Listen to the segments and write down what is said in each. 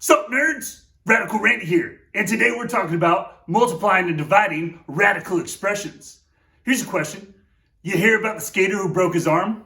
Sup nerds? Radical Randy here, and today we're talking about multiplying and dividing radical expressions. Here's a question. You hear about the skater who broke his arm?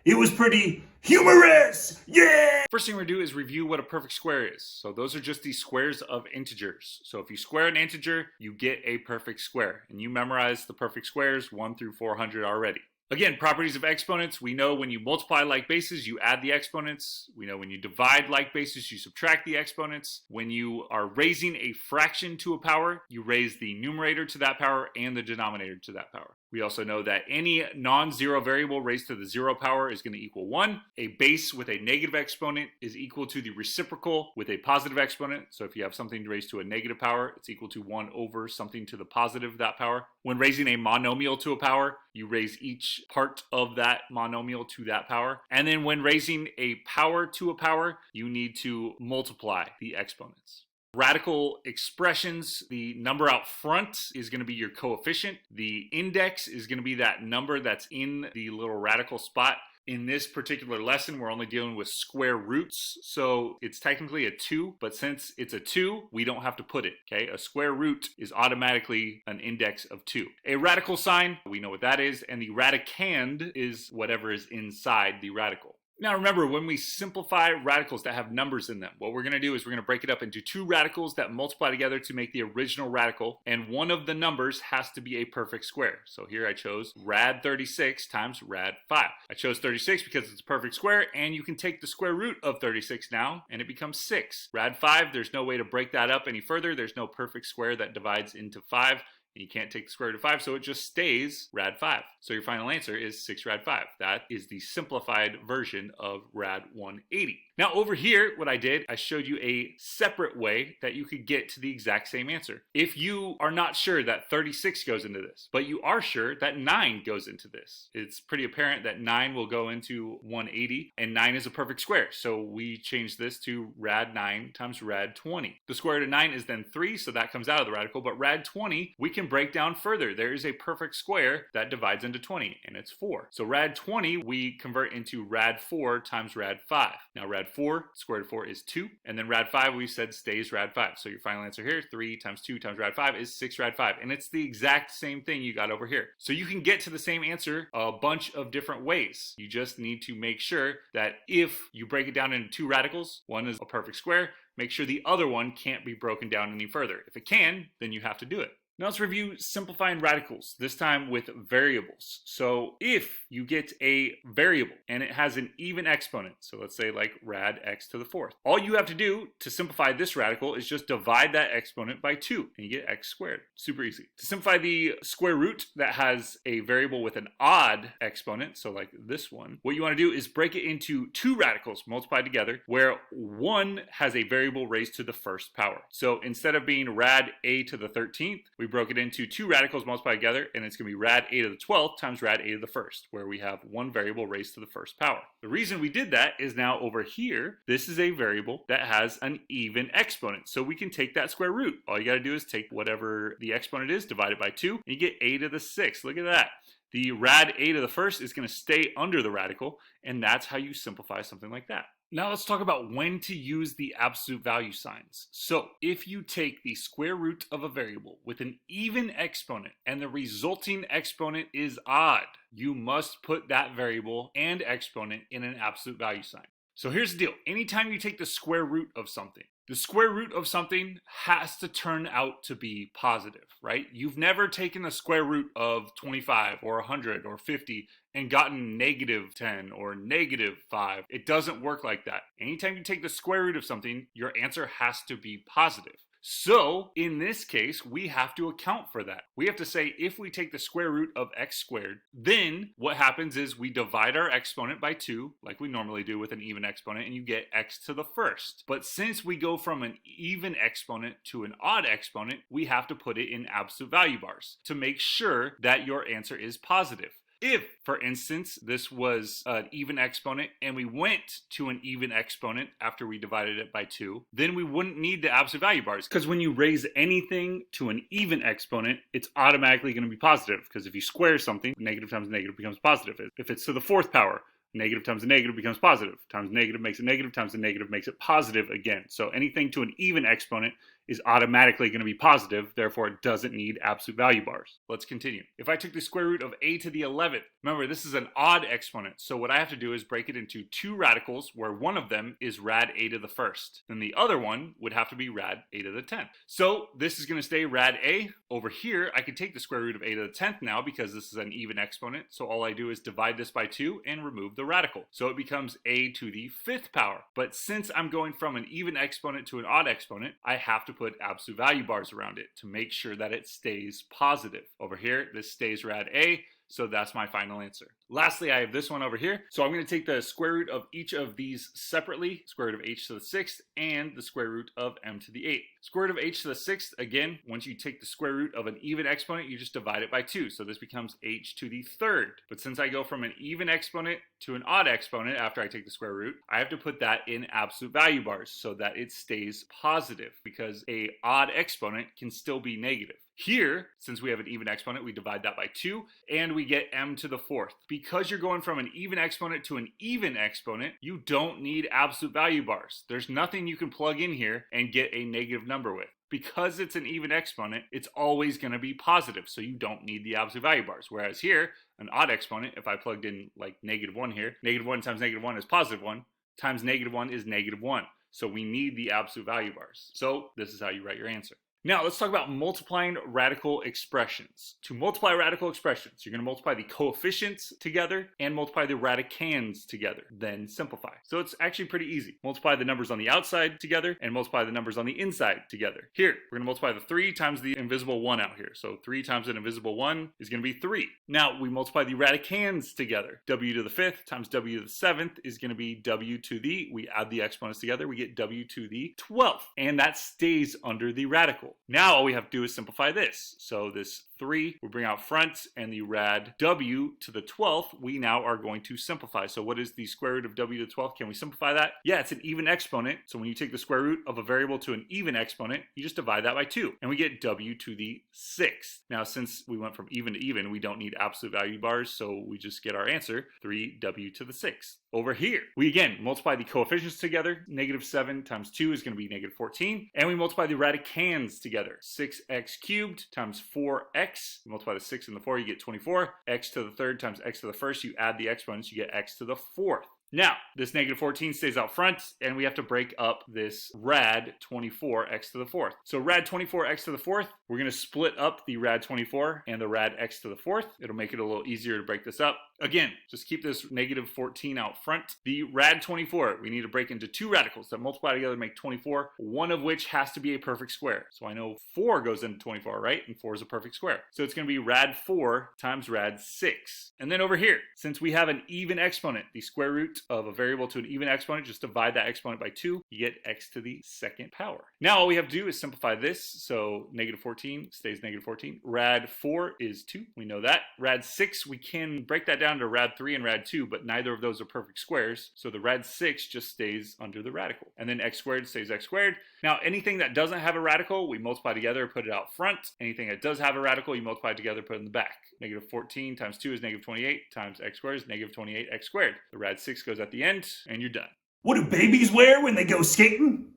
It was pretty humorous, yeah! First thing we're going to do is review what a perfect square is. So those are just the squares of integers. So if you square an integer, you get a perfect square. And you memorize the perfect squares 1 through 400 already. Again, properties of exponents. We know when you multiply like bases, you add the exponents. We know when you divide like bases, you subtract the exponents. When you are raising a fraction to a power, you raise the numerator to that power and the denominator to that power. We also know that any non-zero variable raised to the 0 power is going to equal 1. A base with a negative exponent is equal to the reciprocal with a positive exponent. So if you have something raised to a negative power, it's equal to 1 over something to the positive of that power. When raising a monomial to a power, you raise each part of that monomial to that power. And then when raising a power to a power, you need to multiply the exponents. Radical expressions, the number out front is going to be your coefficient. The index is going to be that number that's in the little radical spot. In this particular lesson, we're only dealing with square roots, so it's technically a 2, but since it's a 2, we don't have to put it, okay? A square root is automatically an index of 2. A radical sign, we know what that is, and the radicand is whatever is inside the radical. Now remember, when we simplify radicals that have numbers in them, what we're going to do is we're going to break it up into two radicals that multiply together to make the original radical, and one of the numbers has to be a perfect square. So here I chose rad 36 times rad 5. I chose 36 because it's a perfect square, and you can take the square root of 36 now, and it becomes 6. Rad 5, there's no way to break that up any further. There's no perfect square that divides into 5. You can't take the square root of 5, so it just stays rad 5. So your final answer is 6 rad 5. That is the simplified version of rad 180. Now over here, what I did, I showed you a separate way that you could get to the exact same answer. If you are not sure that 36 goes into this, but you are sure that 9 goes into this, it's pretty apparent that 9 will go into 180, and 9 is a perfect square. So we change this to rad 9 times rad 20. The square root of 9 is then 3, so that comes out of the radical, but rad 20, we can break down further. There is a perfect square that divides into 20, and it's 4. So rad 20, we convert into rad 4 times rad 5. Now rad 4, square root of 4 is 2, and then rad 5 we said stays rad 5. So your final answer here, 3 times 2 times rad 5 is 6 rad 5, and it's the exact same thing you got over here. So you can get to the same answer a bunch of different ways. You just need to make sure that if you break it down into two radicals, one is a perfect square, make sure the other one can't be broken down any further. If it can, then you have to do it. Now let's review simplifying radicals, this time with variables. So if you get a variable and it has an even exponent, so let's say like rad x to the 4th, all you have to do to simplify this radical is just divide that exponent by 2 and you get x squared. Super easy. To simplify the square root that has a variable with an odd exponent, so like this one, what you want to do is break it into two radicals multiplied together where one has a variable raised to the first power. So instead of being rad a to the 13th, we broke it into two radicals multiplied together, and it's going to be rad a to the 12th times rad a to the 1st, where we have one variable raised to the first power. The reason we did that is now over here, this is a variable that has an even exponent, so we can take that square root. All you got to do is take whatever the exponent is, divide it by 2, and you get a to the 6th. Look at that. The rad a to the 1st is going to stay under the radical, and that's how you simplify something like that. Now let's talk about when to use the absolute value signs. So if you take the square root of a variable with an even exponent and the resulting exponent is odd, you must put that variable and exponent in an absolute value sign. So here's the deal. Anytime you take the square root of something, the square root of something has to turn out to be positive, right? You've never taken the square root of 25 or 100 or 50 and gotten negative 10 or negative 5. It doesn't work like that. Anytime you take the square root of something, your answer has to be positive. So in this case, we have to account for that. We have to say if we take the square root of x squared, then what happens is we divide our exponent by 2, like we normally do with an even exponent, and you get x to the 1st. But since we go from an even exponent to an odd exponent, we have to put it in absolute value bars to make sure that your answer is positive. If, for instance, this was an even exponent and we went to an even exponent after we divided it by 2, then we wouldn't need the absolute value bars, because when you raise anything to an even exponent, it's automatically going to be positive, because if you square something, negative times negative becomes positive. If it's to the 4th power, Negative times a negative becomes positive. Times negative makes it negative, times a negative makes it positive again. So anything to an even exponent is automatically going to be positive, therefore it doesn't need absolute value bars. Let's continue. If I took the square root of a to the 11th, remember this is an odd exponent, so what I have to do is break it into two radicals where one of them is rad a to the first, and the other one would have to be rad a to the 10th. So this is going to stay rad a. Over here, I could take the square root of a to the 10th now because this is an even exponent, so all I do is divide this by 2 and remove the radical. So it becomes a to the 5th power. But since I'm going from an even exponent to an odd exponent, I have to put absolute value bars around it to make sure that it stays positive. Over here, this stays rad a, so that's my final answer. Lastly, I have this one over here. So I'm going to take the square root of each of these separately, square root of h to the 6th and the square root of m to the 8th. Square root of h to the 6th, again, once you take the square root of an even exponent, you just divide it by 2. So this becomes h to the 3rd. But since I go from an even exponent to an odd exponent after I take the square root, I have to put that in absolute value bars so that it stays positive, because an odd exponent can still be negative. Here, since we have an even exponent, we divide that by 2, and we get m to the 4th. Because you're going from an even exponent to an even exponent, you don't need absolute value bars. There's nothing you can plug in here and get a negative number with. Because it's an even exponent, it's always going to be positive, so you don't need the absolute value bars. Whereas here, an odd exponent, if I plugged in like -1 here, -1 times -1 is +1, times -1 is -1. So we need the absolute value bars. So this is how you write your answer. Now let's talk about multiplying radical expressions. To multiply radical expressions, you're going to multiply the coefficients together and multiply the radicands together, then simplify. So it's actually pretty easy. Multiply the numbers on the outside together and multiply the numbers on the inside together. Here, we're going to multiply the 3 times the invisible 1 out here. So 3 times an invisible 1 is going to be 3. Now we multiply the radicands together. W to the 5th times W to the 7th is going to be W to the, we add the exponents together, we get W to the 12th. And that stays under the radical. Now all we have to do is simplify this. So this 3 we bring out front, and the rad w to the 12th we now are going to simplify. So what is the square root of w to the 12th? Can we simplify that? Yeah, it's an even exponent. So when you take the square root of a variable to an even exponent, you just divide that by 2 and we get w to the 6th. Now since we went from even to even, we don't need absolute value bars, so we just get our answer, 3w to the 6th. Over here, we again multiply the coefficients together. -7 times 2 is going to be -14. And we multiply the radicands together. 6x cubed times 4x. You multiply the 6 and the 4, you get 24. X to the 3rd times x to the 1st, you add the exponents, you get x to the 4th. Now, this -14 stays out front, and we have to break up this rad 24 x to the 4th. So rad 24 x to the 4th, we're going to split up the rad 24 and the rad x to the 4th. It'll make it a little easier to break this up. Again, just keep this -14 out front. The rad 24, we need to break into two radicals that multiply together to make 24, one of which has to be a perfect square. So I know 4 goes into 24, right? And 4 is a perfect square. So it's going to be rad 4 times rad 6. And then over here, since we have an even exponent, the square root of a variable to an even exponent, just divide that exponent by 2, you get x to the 2nd power. Now all we have to do is simplify this. So -14 stays -14. Rad 4 is 2, we know that. Rad 6, we can break that down to rad 3 and rad 2, but neither of those are perfect squares, so the rad 6 just stays under the radical. And then x squared stays x squared. Now anything that doesn't have a radical, we multiply together, put it out front. Anything that does have a radical, you multiply together, put it in the back. -14 times 2 is -28 times x squared is -28 x squared. The rad 6 goes at the end, and you're done. What do babies wear when they go skating?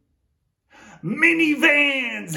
Minivans!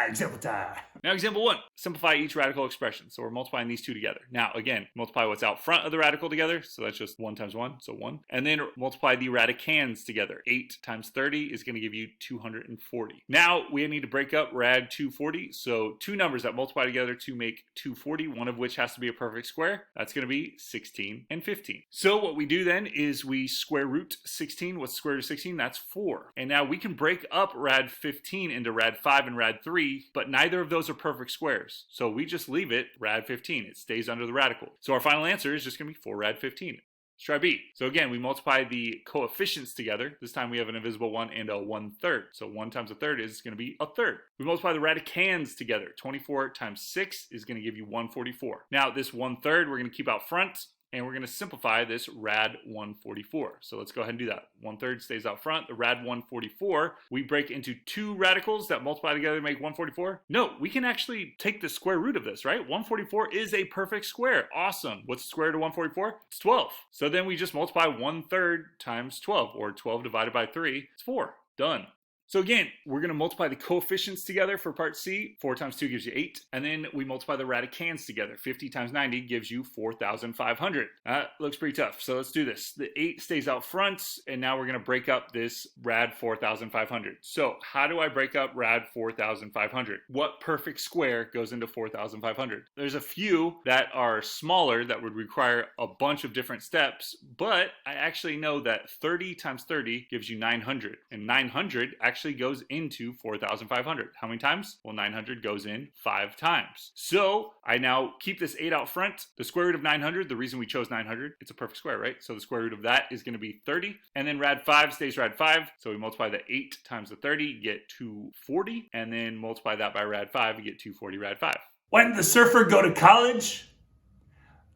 Example time. Now example 1, simplify each radical expression. So we're multiplying these two together. Now again, multiply what's out front of the radical together. So that's just 1 times 1, so 1. And then multiply the radicands together. 8 times 30 is going to give you 240. Now we need to break up rad 240. So two numbers that multiply together to make 240, one of which has to be a perfect square. That's going to be 16 and 15. So what we do then is we square root 16. What's the square root of 16? That's 4. And now we can break up rad 15 into rad 5 and rad 3, but neither of those are perfect squares. So we just leave it rad 15. It stays under the radical. So our final answer is just going to be 4 rad 15. Let's try B. So again, we multiply the coefficients together. This time we have an invisible 1 and a 1/3. So 1 times a third is going to be a third. We multiply the radicands together. 24 times 6 is going to give you 144. Now this 1/3 we're going to keep out front. and we're going to simplify this rad 144. So let's go ahead and do that. 1/3 stays out front. The rad 144, we break into two radicals that multiply together to make 144. No, we can actually take the square root of this, right? 144 is a perfect square. Awesome. What's the square root of 144? It's 12. So then we just multiply 1/3 times 12, or 12 divided by 3. It's 4. Done. So again, we're going to multiply the coefficients together for part C. 4 times 2 gives you 8. And then we multiply the radicands together. 50 times 90 gives you 4,500. That looks pretty tough. So let's do this. The 8 stays out front. And now we're going to break up this rad 4,500. So how do I break up rad 4,500? What perfect square goes into 4,500? There's a few that are smaller that would require a bunch of different steps. But I actually know that 30 times 30 gives you 900. And 900 actually goes into 4,500. How many times? Well, 900 goes in 5 times. So I now keep this 8 out front. The square root of 900, the reason we chose 900, it's a perfect square, right? So the square root of that is going to be 30. And then rad 5 stays rad 5. So we multiply the 8 times the 30, you get 240. And then multiply that by rad 5, you get 240 rad 5. Why did the surfer go to college?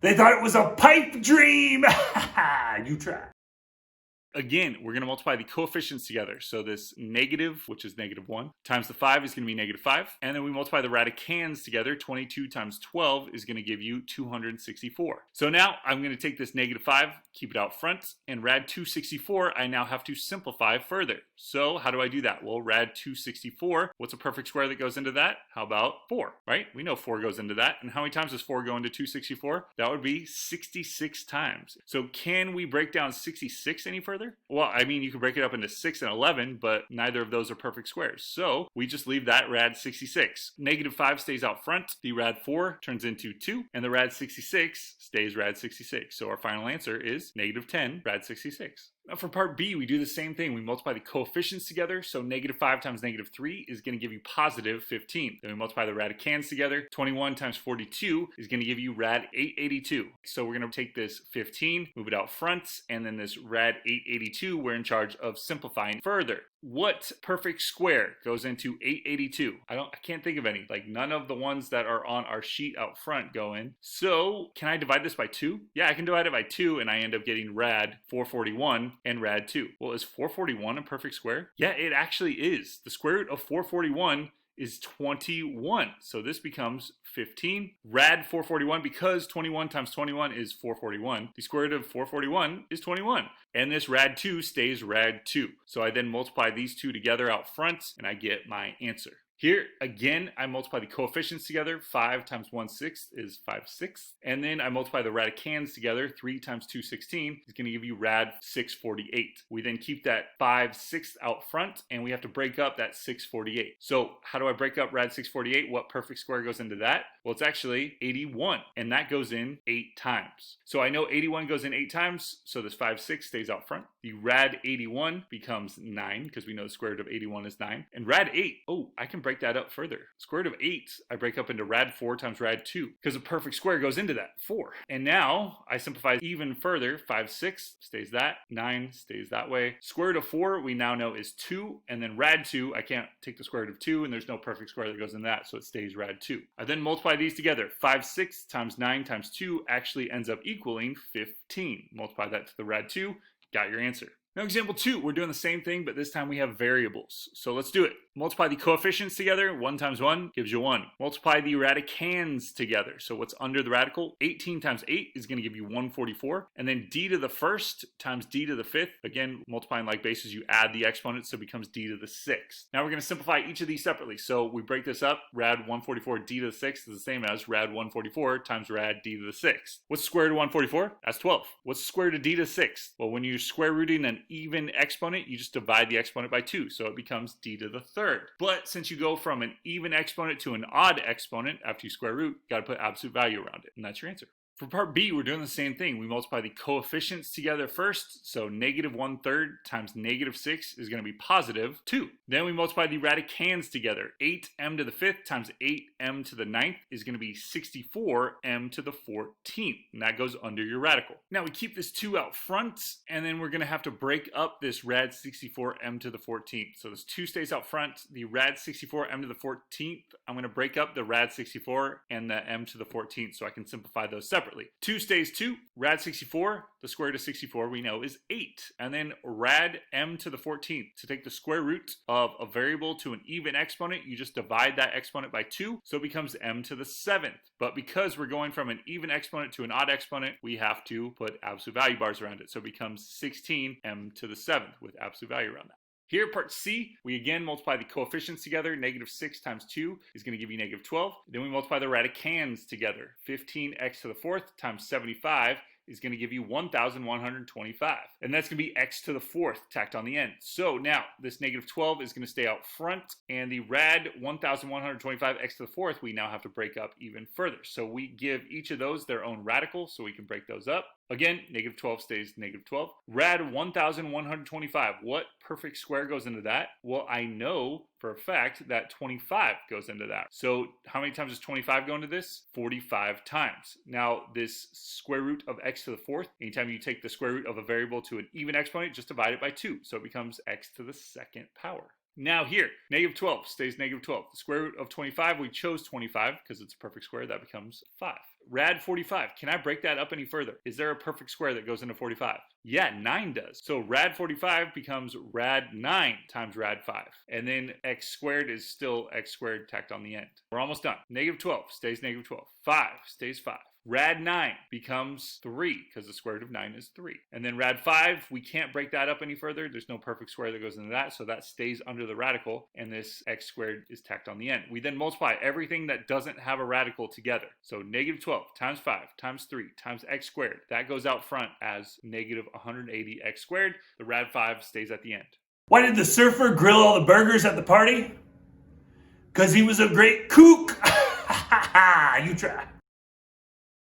They thought it was a pipe dream. You try. Again, we're going to multiply the coefficients together. So this negative, which is -1, times the 5 is going to be -5. And then we multiply the radicands together. 22 times 12 is going to give you 264. So now I'm going to take this -5, keep it out front, and rad 264, I now have to simplify further. So how do I do that? Well, rad 264, what's a perfect square that goes into that? How about 4, right? We know 4 goes into that. And how many times does 4 go into 264? That would be 66 times. So can we break down 66 any further? Well, I mean, you could break it up into 6 and 11, but neither of those are perfect squares. So we just leave that rad 66. -5 stays out front. The rad 4 turns into 2, and the rad 66 stays rad 66. So our final answer is -10 rad 66. Now for part B, we do the same thing. We multiply the coefficients together. So -5 times -3 is going to give you +15. Then we multiply the radicands together. 21 times 42 is going to give you rad 882. So we're going to take this 15, move it out front, and then this rad 882, we're in charge of simplifying further. What perfect square goes into 882? I can't think of any. Like none of the ones that are on our sheet out front go in. So can I divide this by 2? Yeah, I can divide it by 2 and I end up getting rad 441 and rad 2. Well, is 441 a perfect square? Yeah, it actually is. The square root of 441 is 21. So this becomes 15. Rad 441, because 21 times 21 is 441. The square root of 441 is 21. And this rad 2 stays rad 2. So I then multiply these two together out front and I get my answer. Here, again, I multiply the coefficients together. 5 times 1/6 is 5/6. And then I multiply the radicands together. 3 times 216 is going to give you rad 648. We then keep that 5/6 out front, and we have to break up that 648. So how do I break up rad 648? What perfect square goes into that? Well, it's actually 81, and that goes in 8 times. So I know 81 goes in 8 times, so this 5/6 stays out front. The rad 81 becomes 9, because we know the square root of 81 is 9. And rad 8, oh, I can break that up further. Square root of 8, I break up into rad 4 times rad 2, because a perfect square goes into that, 4. And now I simplify even further. 5/6 stays that, 9 stays that way. Square root of 4 we now know is 2, and then rad 2, I can't take the square root of 2, and there's no perfect square that goes in that, so it stays rad 2. I then multiply these together. 5/6 times 9 times 2 actually ends up equaling 15. Multiply that to the rad 2, got your answer. Now example 2, we're doing the same thing, but this time we have variables. So let's do it. Multiply the coefficients together. 1 times 1 gives you 1. Multiply the radicands together. So what's under the radical? 18 times 8 is going to give you 144. And then d to the first times d to the fifth. Again, multiplying like bases, you add the exponents, so it becomes d to the sixth. Now we're going to simplify each of these separately. So we break this up. Rad 144 d to the sixth is the same as rad 144 times rad d to the sixth. What's the square root of 144? That's 12. What's the square root of d to the sixth? Well, when you're square rooting an even exponent, you just divide the exponent by 2. So it becomes d to the third. But since you go from an even exponent to an odd exponent after you square root, you got to put absolute value around it. And that's your answer. For part B, we're doing the same thing. We multiply the coefficients together first. So -1/3 times -6 is going to be positive 2. Then we multiply the radicands together. 8m to the 5th times 8m to the 9th is going to be 64m to the 14th. And that goes under your radical. Now we keep this 2 out front, and then we're going to have to break up this rad 64m to the 14th. So this 2 stays out front. The rad 64m to the 14th, I'm going to break up the rad 64 and the m to the 14th so I can simplify those separately. separately. 2 stays 2. Rad 64, the square root of 64 we know is 8. And then rad m to the 14th. To take the square root of a variable to an even exponent, you just divide that exponent by 2, so it becomes m to the 7th. But because we're going from an even exponent to an odd exponent, we have to put absolute value bars around it. So it becomes 16 m to the 7th with absolute value around that. Here, part C, we again multiply the coefficients together. -6 times 2 is going to give you -12. Then we multiply the radicands together. 15x to the 4th times 75 is going to give you 1,125. And that's going to be x to the 4th tacked on the end. So now this -12 is going to stay out front, and the rad 1,125 x to the 4th we now have to break up even further. So we give each of those their own radical, so we can break those up. Again, -12 stays -12. Rad 1,125. What perfect square goes into that? Well, I know for a fact that 25 goes into that. So how many times does 25 go into this? 45 times. Now, this square root of x to the 4th, anytime you take the square root of a variable to an even exponent, just divide it by 2. So it becomes x to the 2nd power. Now here, -12 stays -12. The square root of 25, we chose 25 because it's a perfect square. That becomes 5. Rad 45, can I break that up any further? Is there a perfect square that goes into 45? Yeah, 9 does. So rad 45 becomes rad 9 times rad 5. And then x squared is still x squared tacked on the end. We're almost done. -12 stays -12. 5 stays 5. Rad 9 becomes 3 because the square root of 9 is 3. And then rad 5, we can't break that up any further. There's no perfect square that goes into that, so that stays under the radical, and this x squared is tacked on the end. We then multiply everything that doesn't have a radical together. So -12 times 5 times 3 times x squared. That goes out front as -180 x squared. The rad 5 stays at the end. Why did the surfer grill all the burgers at the party? Because he was a great kook. You try.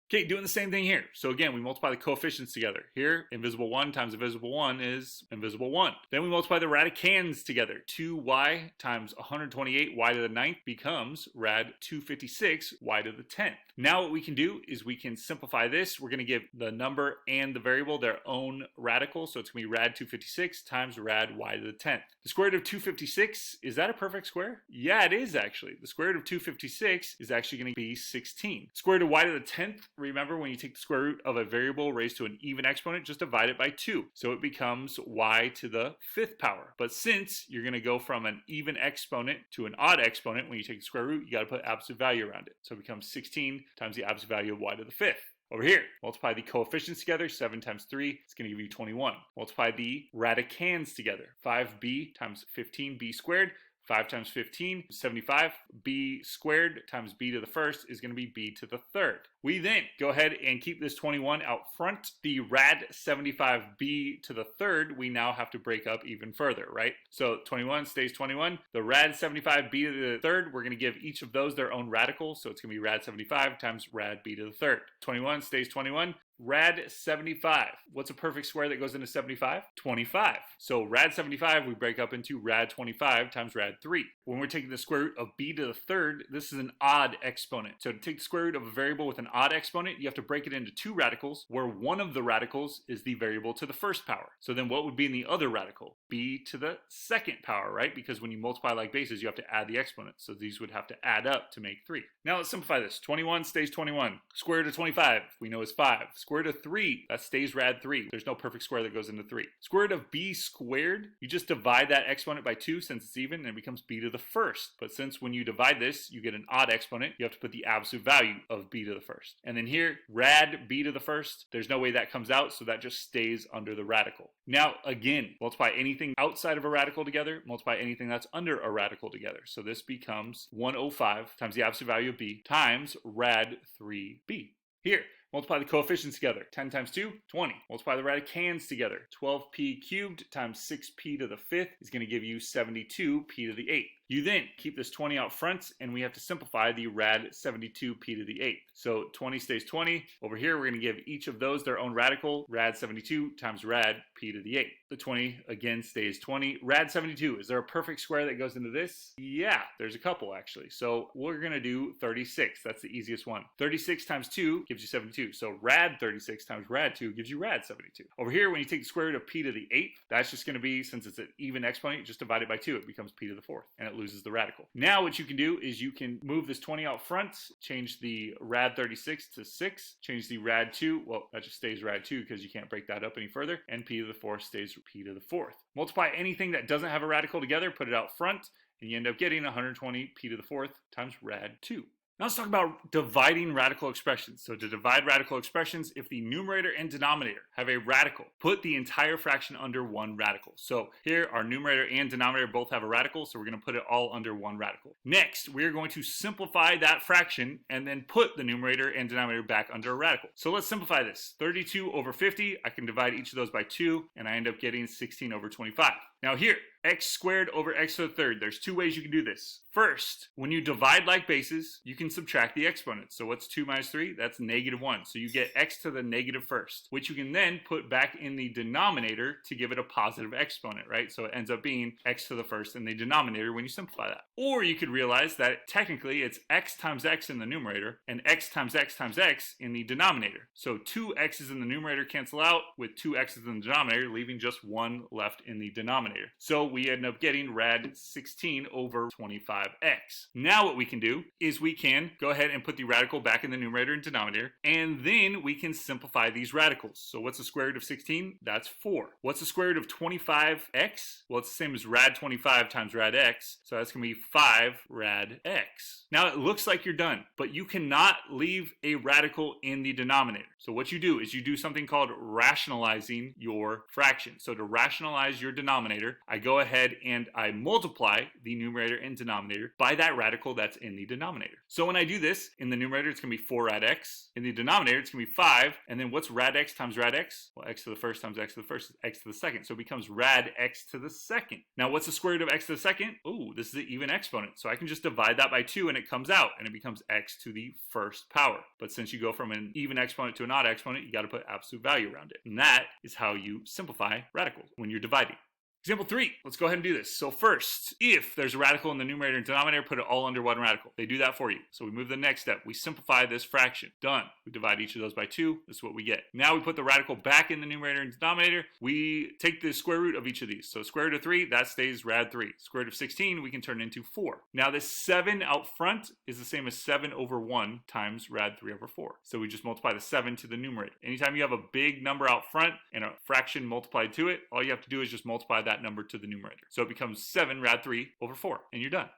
Okay, doing the same thing here. So again, we multiply the coefficients together. Here, invisible 1 times invisible 1 is invisible 1. Then we multiply the radicands together. 2y times 128 y to the 9th becomes rad 256 y to the 10th. Now what we can do is we can simplify this. We're going to give the number and the variable their own radical. So it's going to be rad 256 times rad y to the 10th. The square root of 256, is that a perfect square? Yeah, it is actually. The square root of 256 is actually going to be 16. Square root of y to the 10th, remember when you take the square root of a variable raised to an even exponent, just divide it by 2. So it becomes y to the 5th power. But since you're going to go from an even exponent to an odd exponent, when you take the square root, you got to put absolute value around it. So it becomes 16 times the absolute value of y to the 5th. Over here, multiply the coefficients together. 7 times 3, it's going to give you 21. Multiply the radicands together. 5b times 15b squared. 5 times 15, 75. B squared times b to the 1st is going to be b to the 3rd. We then go ahead and keep this 21 out front. The rad 75b to the 3rd, we now have to break up even further, right? So 21 stays 21. The rad 75b to the 3rd, we're going to give each of those their own radical. So it's going to be rad 75 times rad b to the 3rd. 21 stays 21. Rad 75. What's a perfect square that goes into 75? 25. So rad 75 we break up into rad 25 times rad 3. When we're taking the square root of b to the 3rd, this is an odd exponent. So to take the square root of a variable with an odd exponent, you have to break it into 2 radicals, where one of the radicals is the variable to the 1st power. So then what would be in the other radical? B to the 2nd power, right? Because when you multiply like bases, you have to add the exponents. So these would have to add up to make 3. Now let's simplify this. 21 stays 21. Square root of 25 we know is 5. Square root of 3, that stays rad 3. There's no perfect square that goes into 3. Square root of b squared, you just divide that exponent by 2 since it's even, and it becomes b to the 1st. But since when you divide this, you get an odd exponent, you have to put the absolute value of b to the 1st. And then here, rad b to the 1st, there's no way that comes out, so that just stays under the radical. Now, again, multiply anything outside of a radical together, multiply anything that's under a radical together. So this becomes 105 times the absolute value of b times rad 3b. Here, multiply the coefficients together. 10 times 2, 20. Multiply the radicands together. 12p cubed times 6p to the 5th is going to give you 72p to the 8th. You then keep this 20 out front, and we have to simplify the rad 72p to the 8th. So 20 stays 20. Over here, we're going to give each of those their own radical. Rad 72 times rad p to the 8th. The 20 again stays 20. Rad 72, is there a perfect square that goes into this? Yeah, there's a couple actually. So we're going to do 36. That's the easiest one. 36 times 2 gives you 72. 72. So rad 36 times rad 2 gives you rad 72. Over here, when you take the square root of p to the 8th, that's just going to be, since it's an even exponent, you just divide it by 2. It becomes p to the 4th, and it loses the radical. Now what you can do is you can move this 20 out front, change the rad 36 to 6, change the rad 2, well, that just stays rad 2 because you can't break that up any further, and p to the 4th stays p to the 4th. Multiply anything that doesn't have a radical together, put it out front, and you end up getting 120 p to the 4th times rad 2. Now let's talk about dividing radical expressions. So to divide radical expressions, if the numerator and denominator have a radical, put the entire fraction under one radical. So here our numerator and denominator both have a radical, so we're going to put it all under one radical. Next, we're going to simplify that fraction and then put the numerator and denominator back under a radical. So let's simplify this. 32 over 50, I can divide each of those by 2, and I end up getting 16 over 25. Now here, x squared over x to the third. There's two ways you can do this. First, when you divide like bases, you can subtract the exponents. So what's 2 minus 3? That's -1. So you get x to the negative first, which you can then put back in the denominator to give it a positive exponent, right? So it ends up being x to the first in the denominator when you simplify that. Or you could realize that technically it's x times x in the numerator and x times x times x in the denominator. So 2 x's in the numerator cancel out with 2 x's in the denominator, leaving just 1 left in the denominator. So we end up getting rad 16 over 25x. Now what we can do is we can go ahead and put the radical back in the numerator and denominator, and then we can simplify these radicals. So what's the square root of 16? That's 4. What's the square root of 25x? Well, it's the same as rad 25 times rad x, so that's going to be 5 rad x. Now it looks like you're done, but you cannot leave a radical in the denominator. So what you do is you do something called rationalizing your fraction. So to rationalize your denominator, I go ahead and I multiply the numerator and denominator by that radical that's in the denominator. So when I do this, in the numerator it's going to be 4 rad x, in the denominator it's going to be 5, and then what's rad x times rad x? Well, x to the first times x to the first is x to the second, so it becomes rad x to the second. Now what's the square root of x to the second? Oh, this is an even exponent, so I can just divide that by 2 and it comes out, and it becomes x to the first power. But since you go from an even exponent to an odd exponent, you got to put absolute value around it. And that is how you simplify radicals when you're dividing. Example 3, let's go ahead and do this. So first, if there's a radical in the numerator and denominator, put it all under one radical. They do that for you. So we move to the next step. We simplify this fraction. Done. We divide each of those by 2. This is what we get. Now we put the radical back in the numerator and denominator. We take the square root of each of these. So square root of 3, that stays rad 3. Square root of 16, we can turn into 4. Now this 7 out front is the same as 7 over 1 times rad 3 over 4. So we just multiply the 7 to the numerator. Anytime you have a big number out front and a fraction multiplied to it, all you have to do is just multiply that number to the numerator. So it becomes 7 rad 3 over 4, and you're done.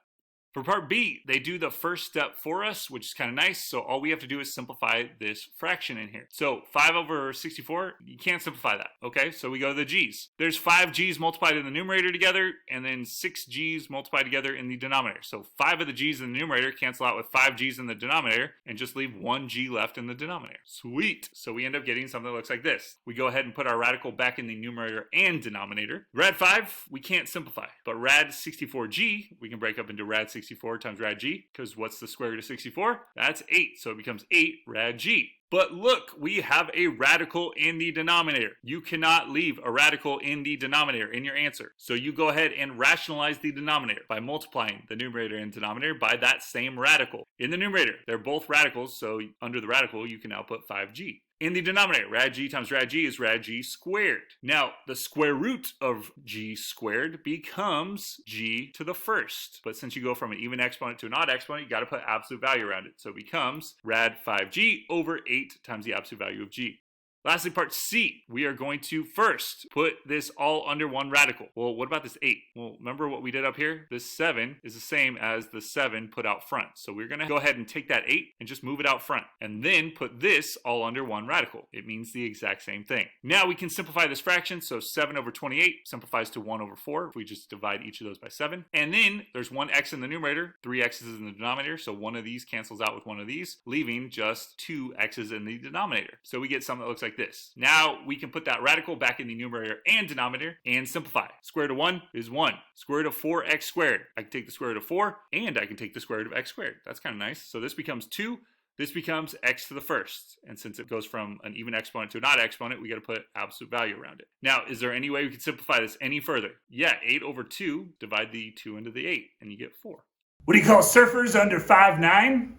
For part B, they do the first step for us, which is kind of nice. So all we have to do is simplify this fraction in here. So 5 over 64, you can't simplify that. Okay, so we go to the g's. There's 5 g's multiplied in the numerator together, and then 6 g's multiplied together in the denominator. So 5 of the g's in the numerator cancel out with 5 g's in the denominator, and just leave 1 g left in the denominator. Sweet. So we end up getting something that looks like this. We go ahead and put our radical back in the numerator and denominator. Rad 5, we can't simplify, but rad 64g, we can break up into rad 64 times rad g, because what's the square root of 64? That's 8, so it becomes 8 rad g. But look, we have a radical in the denominator. You cannot leave a radical in the denominator in your answer. So you go ahead and rationalize the denominator by multiplying the numerator and denominator by that same radical. In the numerator, they're both radicals, so under the radical, you can now put 5g. In the denominator, rad g times rad g is rad g squared. Now, the square root of g squared becomes g to the first. But since you go from an even exponent to an odd exponent, you got to put absolute value around it. So it becomes rad 5g over 8 times the absolute value of g. Lastly, part C, we are going to first put this all under one radical. Well, what about this 8? Well, remember what we did up here? This 7 is the same as the 7 put out front. So we're going to go ahead and take that 8 and just move it out front. And then put this all under one radical. It means the exact same thing. Now we can simplify this fraction. So 7 over 28 simplifies to 1 over 4 if we just divide each of those by 7. And then there's 1 x in the numerator, 3 x's in the denominator. So one of these cancels out with one of these, leaving just 2 x's in the denominator. So we get something that looks like this. Now we can put that radical back in the numerator and denominator and simplify. Square root of 1 is 1. Square root of 4x squared. I can take the square root of 4 and I can take the square root of x squared. That's kind of nice. So this becomes 2. This becomes x to the first. And since it goes from an even exponent to an odd exponent, we got to put absolute value around it. Now, is there any way we could simplify this any further? Yeah, 8 over 2, divide the 2 into the 8, and you get 4. What do you call surfers under 5'9"?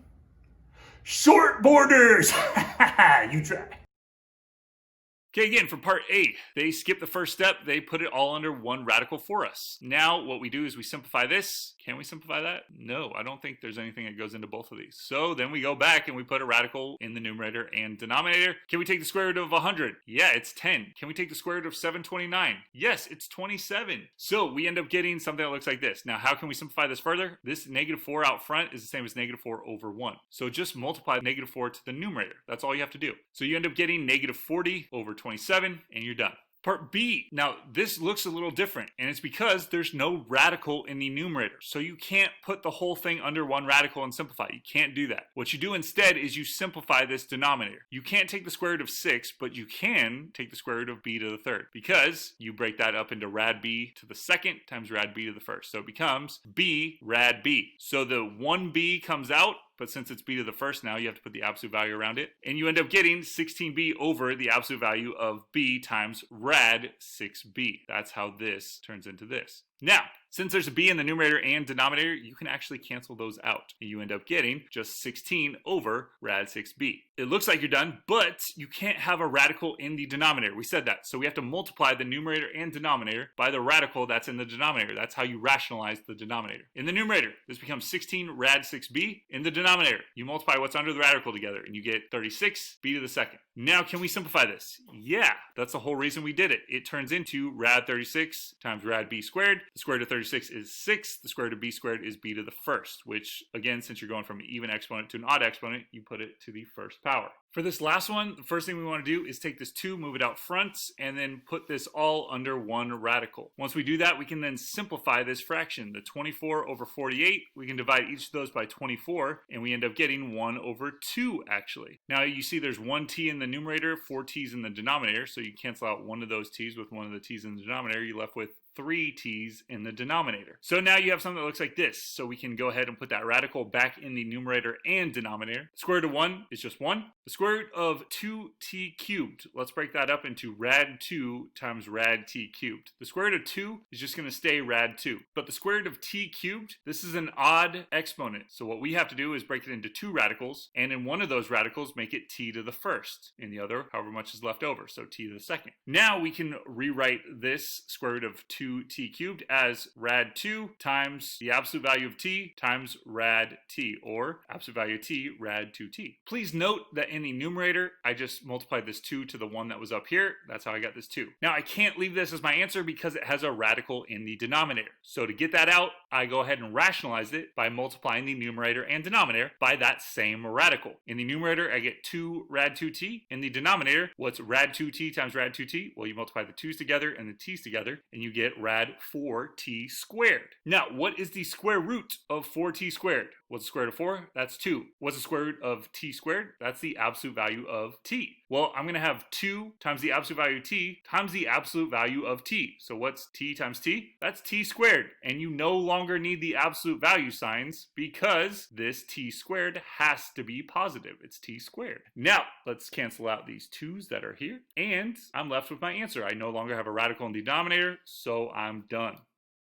Short borders! You try. Okay, again, for part A, they skip the first step. They put it all under one radical for us. Now, what we do is we simplify this. Can we simplify that? No, I don't think there's anything that goes into both of these. So then we go back and we put a radical in the numerator and denominator. Can we take the square root of 100? Yeah, it's 10. Can we take the square root of 729? Yes, it's 27. So we end up getting something that looks like this. Now, how can we simplify this further? This -4 out front is the same as -4 over 1. So just multiply -4 to the numerator. That's all you have to do. So you end up getting -40 over 27, and you're done. Part B. Now, this looks a little different, and it's because there's no radical in the numerator. So you can't put the whole thing under one radical and simplify. You can't do that. What you do instead is you simplify this denominator. You can't take the square root of 6, but you can take the square root of b to the third, because you break that up into rad b to the second times rad b to the first. So it becomes b rad b. So the 1b comes out, but since it's b to the first now, you have to put the absolute value around it. And you end up getting 16b over the absolute value of b times rad 6b. That's how this turns into this. Now, since there's a b in the numerator and denominator, you can actually cancel those out. And you end up getting just 16 over rad 6b. It looks like you're done, but you can't have a radical in the denominator. We said that. So we have to multiply the numerator and denominator by the radical that's in the denominator. That's how you rationalize the denominator. In the numerator, this becomes 16 rad 6b. In the denominator, you multiply what's under the radical together, and you get 36 b to the second. Now, can we simplify this? Yeah, that's the whole reason we did it. It turns into rad 36 times rad b squared. The square root of 36 is 6. The square root of b squared is b to the first, which, again, since you're going from an even exponent to an odd exponent, you put it to the first power. For this last one, the first thing we want to do is take this 2, move it out front, and then put this all under one radical. Once we do that, we can then simplify this fraction. The 24 over 48, we can divide each of those by 24, and we end up getting 1 over 2, actually. Now, you see there's 1 t in the numerator, 4 t's in the denominator, so you cancel out one of those t's with one of the t's in the denominator. You're left with 3 t's in the denominator. So now you have something that looks like this. So we can go ahead and put that radical back in the numerator and denominator. The square root of 1 is just 1. The square root of 2t cubed, let's break that up into rad 2 times rad t cubed. The square root of 2 is just going to stay rad 2. But the square root of t cubed, this is an odd exponent. So what we have to do is break it into 2 radicals, and in one of those radicals, make it t to the first. In the other, however much is left over, so t to the second. Now we can rewrite this square root of 2t cubed as rad 2 times the absolute value of t times rad t, or absolute value of t rad 2t. Please note that in the numerator, I just multiplied this 2 to the one that was up here. That's how I got this 2. Now I can't leave this as my answer because it has a radical in the denominator. So to get that out, I go ahead and rationalize it by multiplying the numerator and denominator by that same radical. In the numerator, I get 2 rad 2t. In the denominator, what's rad 2t times rad 2t? Well, you multiply the 2's together and the t's together, and you get rad 4t squared. Now, what is the square root of 4t squared? What's the square root of 4? That's 2. What's the square root of t squared? That's the absolute value of t. Well, I'm going to have 2 times the absolute value of t times the absolute value of t. So what's t times t? That's t squared. And you no longer need the absolute value signs because this t squared has to be positive. It's t squared. Now, let's cancel out these 2's that are here. And I'm left with my answer. I no longer have a radical in the denominator, so I'm done.